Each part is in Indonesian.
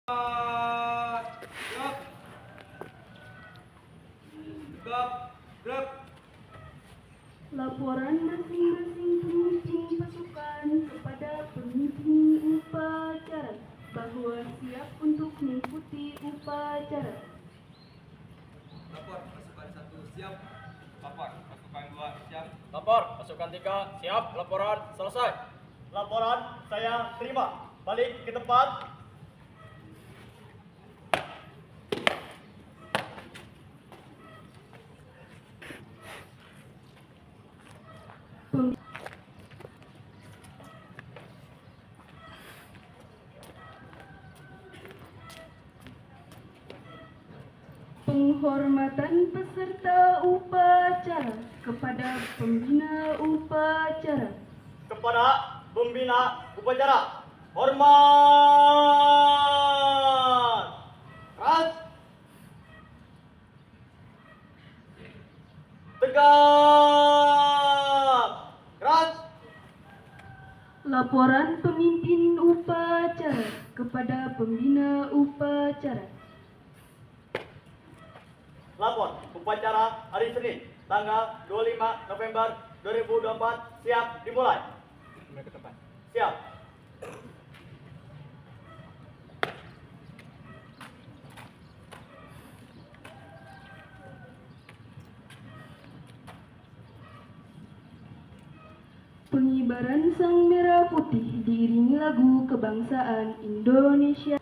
Gerak. Tegap. Gerak. Laporan masing-masing pemimpin pasukan kepada pemimpin upacara bahwa siap untuk mengikuti upacara. Lapor pasukan 1 siap. Lapor pasukan 2 siap. Lapor, pasukan 3, siap, laporan, selesai. Laporan saya terima. Balik ke tempat. Pem- Penghormatan peserta upacara kepada pembina upacara. Kepada pembina upacara, hormat. Keras. Tegap. Keras. Laporan pemimpin upacara kepada pembina upacara. Lapor upacara hari Senin, tanggal 25 November 2024 siap dimulai. Siap. Pengibaran Sang Merah Putih diiringi lagu kebangsaan Indonesia.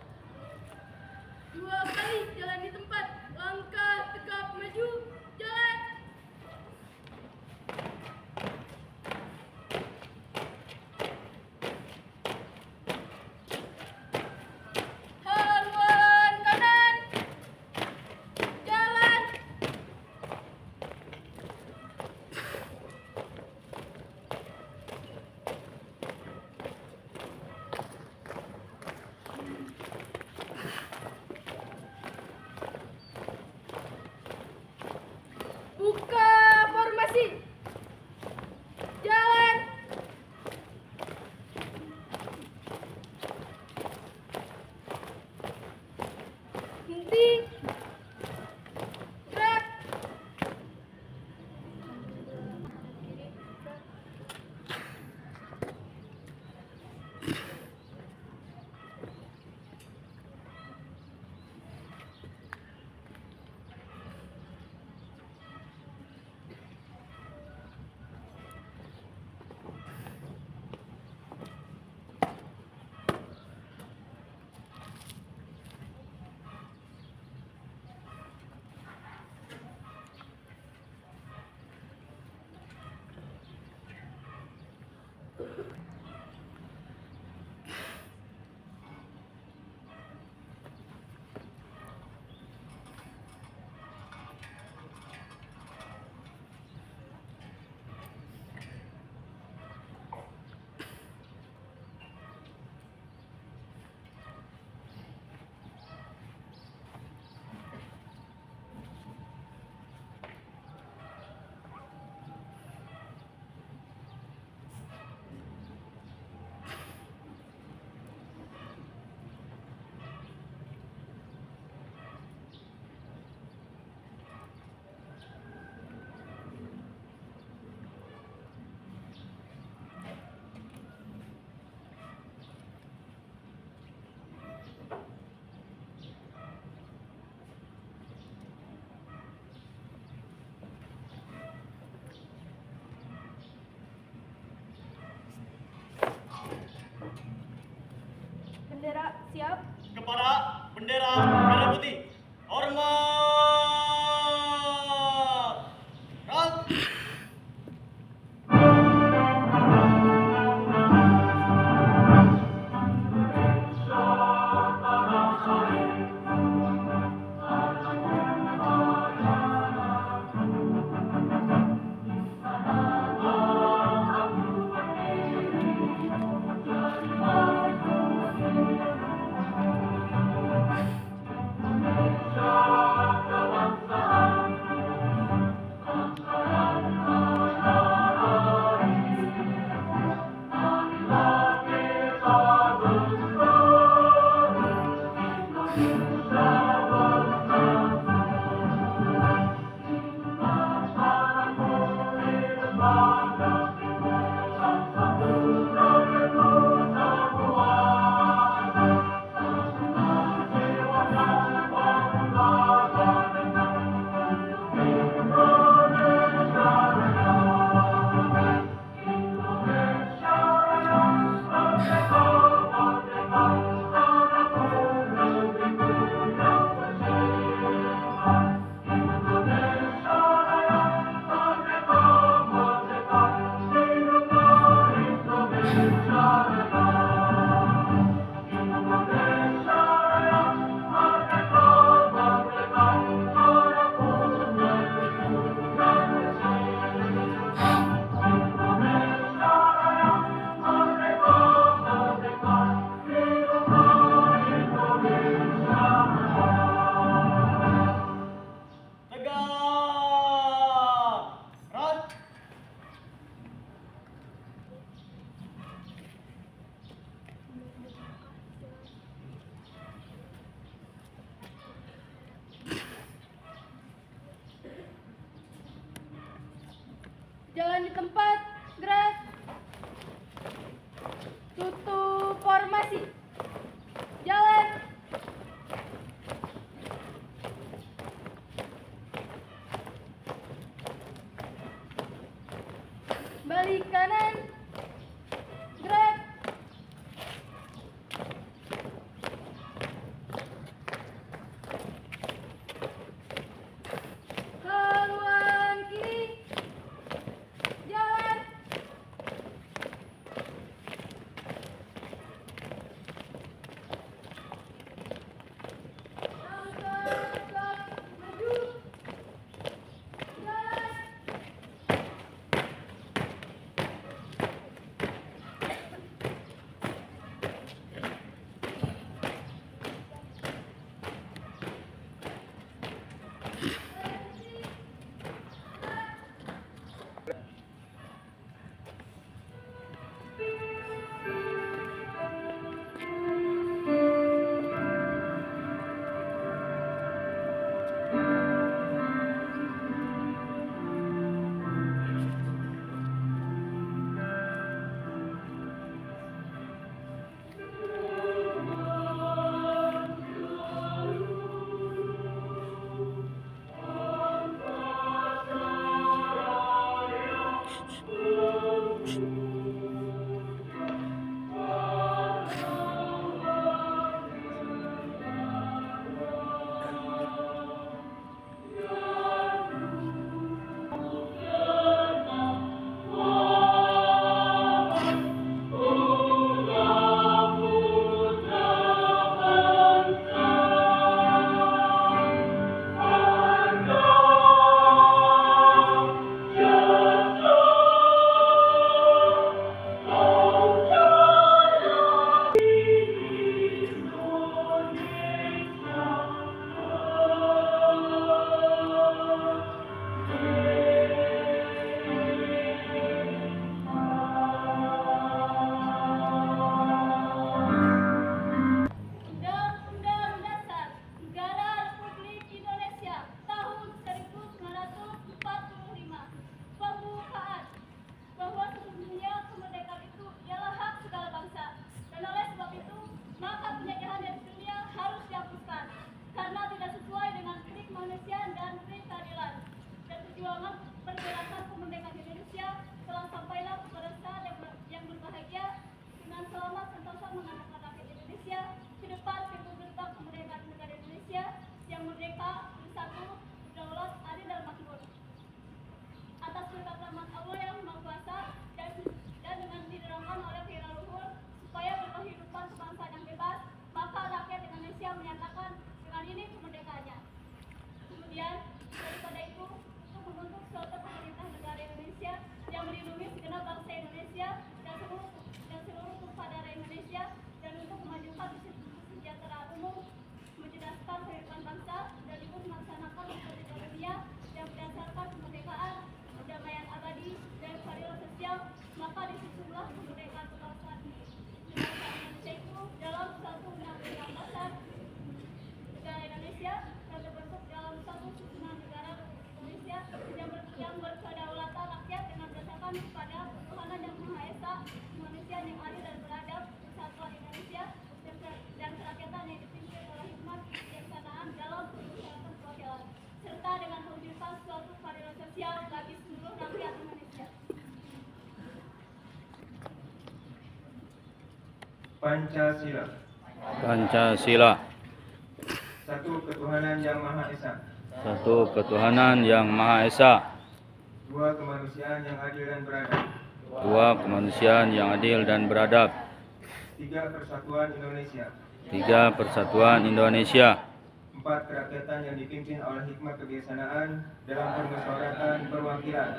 2 kali jalan di tempat, langkah tegap maju, jalan. Haluan kanan, jalan. Buka formasi, jalan. Henti, gerak. Bendera siap. Kepada bendera merah putih, hormat. Keras. Jalan di tempat, gerak. Tutup formasi. Jalan. Balik kanan. Gerak. Haluan kiri. Jalan. Langkah tegap maju. Jalan. Undang-Undang Dasar Negara Republik Indonesia tahun 1945 pembukaan bahwa sesungguhnya kemerdekaan itu ialah hak segala bangsa, dan oleh sebab itu maka penjajahan dari dunia harus dihapuskan karena tidak sesuai dengan prinsip kemanusiaan dan prinsip keadilan. Dan perjuangan pergerakan kemerdekaan Indonesia telah sampailah kepada saat yang berbahagia dengan selamat sentosa mengantarkan rakyat Indonesia ke depan pintu gerbang kemerdekaan negara Indonesia yang merdeka, bersatu, berdaulat, adil dan makmur. Atas berkat rahmat Allah yang Maha Kuasa dan dengan didorongkan oleh keinginan luhur supaya berkehidupan kebangsaan yang bebas, maka rakyat Indonesia menyatakan dengan ini kemerdekaannya. Kemudian daripada itu untuk membentuk suatu pemerintah negara Indonesia yang melindungi segenap bangsa Indonesia dan seluruh tumpah darah Indonesia, dan untuk memajukan kesejahteraan umum, mencerdaskan kehidupan bangsa, dan ikut melaksanakan politik dunia yang berdasarkan kemerdekaan, perdamaian abadi, dan keadilan sosial, maka disusunlah kemerdekaan kebangsaan Indonesia itu dalam suatu undang-undang dasar Pancasila. Pancasila. Satu ketuhanan yang Maha Esa. Satu ketuhanan yang Maha Esa. Dua kemanusiaan yang adil dan beradab. Dua kemanusiaan yang adil dan beradab. Tiga persatuan Indonesia. Tiga persatuan Indonesia. Empat kerakyatan yang dipimpin oleh hikmat kebijaksanaan dalam permusyawaratan perwakilan.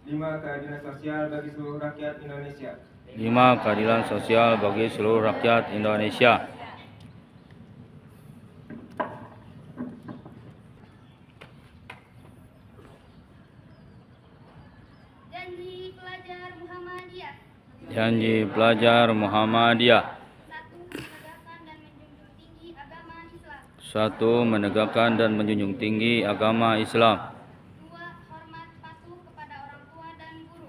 Lima keadilan sosial bagi seluruh rakyat Indonesia. Lima keadilan sosial bagi seluruh rakyat Indonesia. Janji pelajar Muhammadiyah. Janji pelajar Muhammadiyah. Satu, menegakkan dan menjunjung tinggi agama Islam. Satu, menegakkan dan menjunjung tinggi agama Islam. Dua, hormat patuh kepada orang tua dan guru.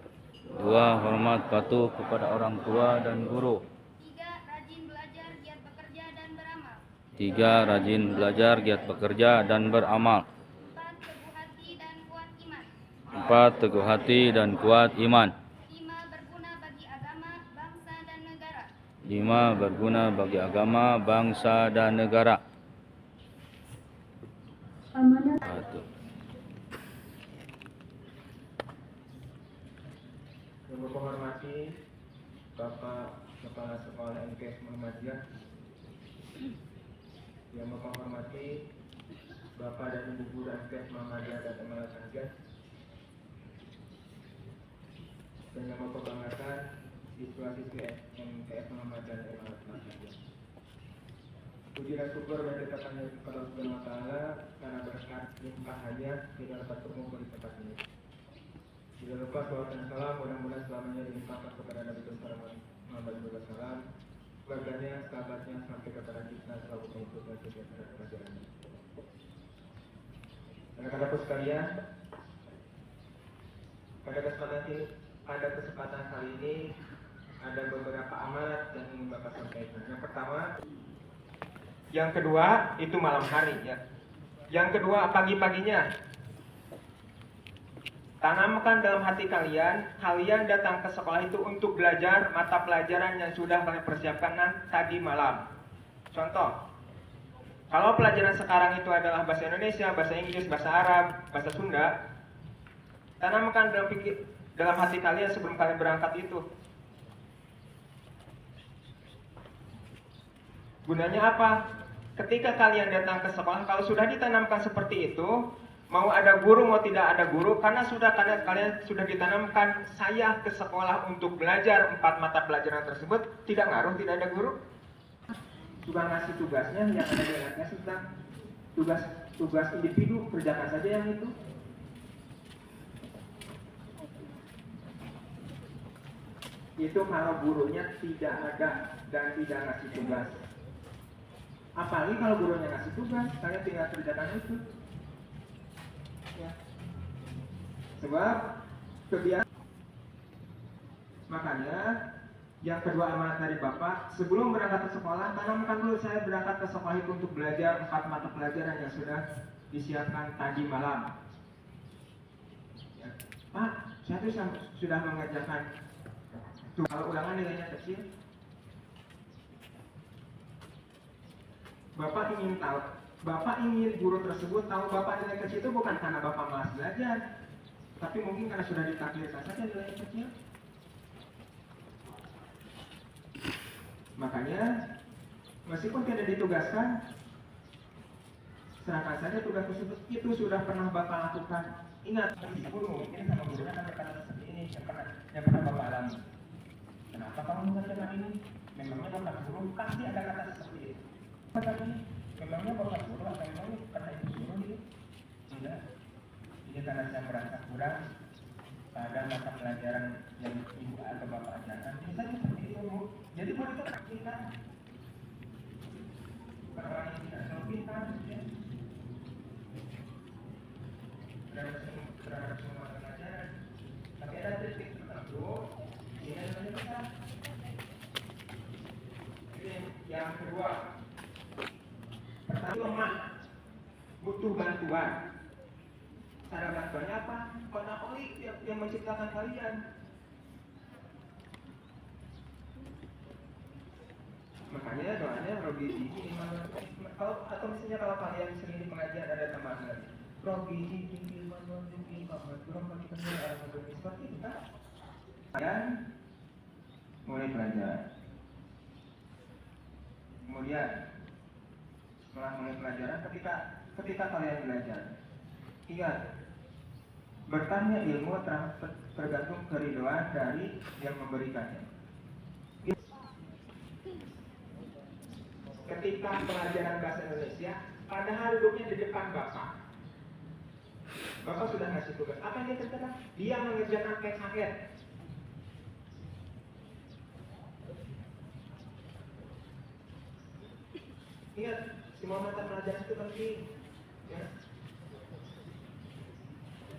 Dua, hormat patuh kepada orang tua dan guru. Tiga, rajin belajar, giat bekerja dan beramal. Tiga, rajin belajar, giat bekerja dan beramal. Empat, teguh hati dan kuat iman. Empat, teguh hati dan kuat iman. Lima, berguna bagi agama, bangsa dan negara. Lima, berguna bagi agama, bangsa dan negara. Amanat Satu. Yang menghormati Bapak Kepala Sekolah MKS Muhammadiyah. Yang menghormati Bapak dan Ibu Guru MKS Muhammadiyah dan Teman Satgas. Dan yang membanggakan siswa-siswi MKS Muhammadiyah dan Teman Satgas. Puji dan syukur dan dekatnya kepada Subhanahu wa Ta'ala karena berkat limpahannya kita dapat berkumpul di tempat ini. Tidak lupa salawat dan salam mudah-mudahan selamanya dilimpahkan kepada Nabi besar Muhammad SAW, keluarganya, sahabatnya sampai kepada kita selalu mengikuti dan setiap pelajarannya. Anak-anakku sekalian, pada kesempatan kali ini ada beberapa amanat yang ingin Bapak sampaikan. Yang pertama, yang kedua itu malam hari ya. Yang kedua pagi-paginya. Tanamkan dalam hati kalian datang ke sekolah itu untuk belajar mata pelajaran yang sudah kalian persiapkan tadi malam. Contoh, kalau pelajaran sekarang itu adalah bahasa Indonesia, bahasa Inggris, bahasa Arab, bahasa Sunda, tanamkan dalam hati kalian sebelum kalian berangkat itu. Gunanya apa? Ketika kalian datang ke sekolah, kalau sudah ditanamkan seperti itu, mau ada guru mau tidak ada guru, karena kalian sudah ditanamkan saya ke sekolah untuk belajar 4 mata pelajaran tersebut, tidak ngaruh tidak ada guru. Sudah ngasih tugasnya, yang ada di anaknya tentang tugas individu, kerjakan saja yang itu. Itu kalau gurunya tidak ada dan tidak ngasih tugas. Apalagi kalau gurunya ngasih tugas, kalian tinggal kerjakan itu. Ya. Sebab kebiasaan. Makanya yang kedua amanat dari Bapak, sebelum berangkat ke sekolah, tanamkan dulu saya berangkat ke sekolah itu untuk belajar 4 mata pelajaran yang sudah disiapkan tadi malam. Ya. Pak, saya tuh sudah mengerjakan. Tuh, kalau ulangan nilainya kecil, Bapak ingin guru tersebut tahu Bapak nilai kecil itu bukan karena Bapak malas belajar, tapi mungkin karena sudah ditakdirkan saja nilai kecil. Makanya, meskipun tidak ditugaskan, serahkan saja tugas tersebut. Itu sudah pernah Bapak lakukan. Ingat, guru mungkin sama gurunya kan berkata seperti ini yang pernah Bapak alami. Kenapa kamu mengerjakan ini? Memangnya Bapak guru pasti ada kata seperti itu. Memangnya Bapak guru atau memangnya karena itu guru gitu? Tidak. Ini karena saya merasa kurang pada mata pelajaran yang ibu atau Bapak ajarkan. Bisa seperti itu, Bu. Jadi Bu itu pintar. Bukan orang yang tidak selalu pintar. Ya. Terhadap semua pelajaran. Tapi ada trik tertentu. Ini adalah pintar. Yang kedua, pertama lemah, butuh bantuan. Cara bantuannya apa? Monopoli tiap yang menciptakan kalian. Makanya doanya Robi ini kalau atau misalnya kalau kalian sering di pengajian ada tambahan lagi. Robi ini seperti itu kan? Kalian mulai belajar. Kemudian setelah mulai pelajaran, ketika kalian belajar, ingat bertanya ilmu tergantung keridoan dari yang memberikannya. Ketika pelajaran bahasa Indonesia, padahal duduknya di depan Bapak sudah ngasih tugas. Apa yang dia kerjakan? Dia mengerjakan PKR. Ingat, semua mata pelajaran itu penting. Ya.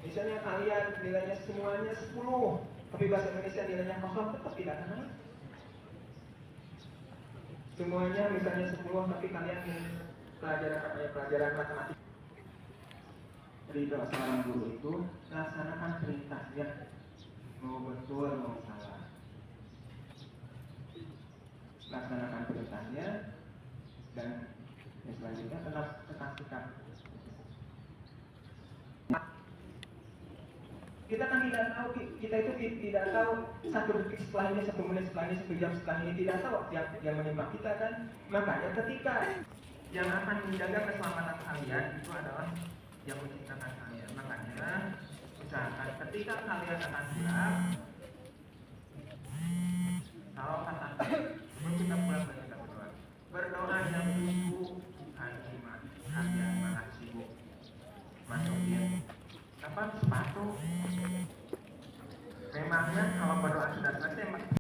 Misalnya kalian nilainya semuanya 10, tapi bahasa Indonesia nilainya 0, tetap tidak naik. Semuanya misalnya 10, tapi kalian pelajaran matematika. Ridho seorang guru itu laksanakan perintahnya, mau betul mau salah. Laksanakan perintahnya dan yang selanjutnya tetap sikap. Kita kan tidak tahu, kita itu tidak tahu 1 detik setelah ini, 1 menit setelah ini, 1 jam setelah ini, tidak tahu yang menimpa kita kan. Makanya ketika yang akan menjaga keselamatan kalian itu adalah yang menciptakan kalian. Makanya usahakan ketika kalian akan pulang, kalau kata kita pulang kita berdoa yang sibuk, kalian malah sibuk masukin sepatu. Memangnya kalau berdoa sudah selesai